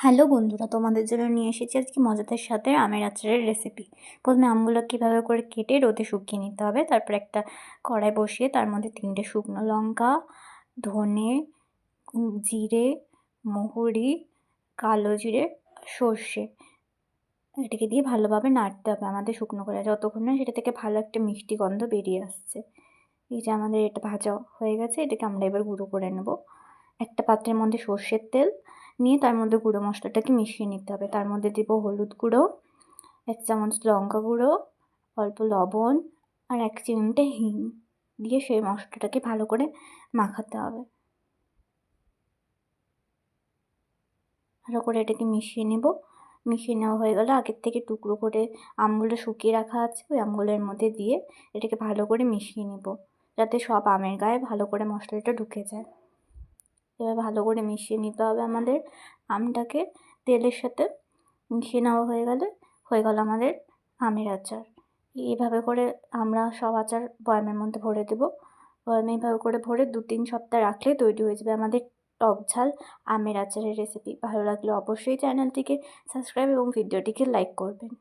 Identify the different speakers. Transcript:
Speaker 1: Hello বন্ধুরা, তোমাদের জন্য নিয়ে এসেছি আজকে মজাদার সাথে আমের আচারের রেসিপি। প্রথমে আমগুলো কীভাবে করে কেটে রোদে শুকিয়ে নিতে হবে, তারপর একটা কড়াই বসিয়ে তার মধ্যে 3টে শুকনো লঙ্কা, ধনে, জিরে, মৌরি, কালো জিরে, সর্ষে এটাকে দিয়ে ভালোভাবে নাড়তে হবে আমাদের শুকনো করে, যতক্ষণ না সেটা থেকে ভালো একটা মিষ্টি গন্ধ বেরিয়ে আসছে। এই যে আমাদের এটা ভাজা হয়ে গেছে, এটাকে আমরা এবার গুঁড়ো করে নেব। একটা পাত্রের মধ্যে সর্ষের তেল নিয়ে তার মধ্যে গুঁড়ো মশলাটাকে মিশিয়ে নিতে হবে। তার মধ্যে দেব হলুদ গুঁড়ো, 1 চামচ লঙ্কা গুঁড়ো, অল্প লবণ আর 1 চিমটে হিং দিয়ে সেই মশলাটাকে ভালো করে মাখাতে হবে। ভালো করে এটাকে মিশিয়ে নেব। মিশিয়ে নেওয়া হয়ে গেলে আগের থেকে টুকরো করে আমগুলো শুকিয়ে রাখা আছে, ওই আমগুলোর মধ্যে দিয়ে এটাকে ভালো করে মিশিয়ে নেব, যাতে সব আমের গায়ে ভালো করে মশলাটা ঢুকে যায়। এবার ভালো করে মিশিয়ে নিতে হবে আমাদের আমটাকে তেলের সাথে। মিশিয়ে নেওয়া হয়ে গেল আমাদের আমের আচার। এইভাবে করে আমরা সব আচার বয়ামের মধ্যে ভরে দেবো। বয়ামে এইভাবে করে ভরে 2-3 সপ্তাহ রাখলে তৈরি হয়ে যাবে আমাদের টক ঝাল আমের আচারের রেসিপি। ভালো লাগলে অবশ্যই চ্যানেলটিকে সাবস্ক্রাইব এবং ভিডিওটিকে লাইক করবেন।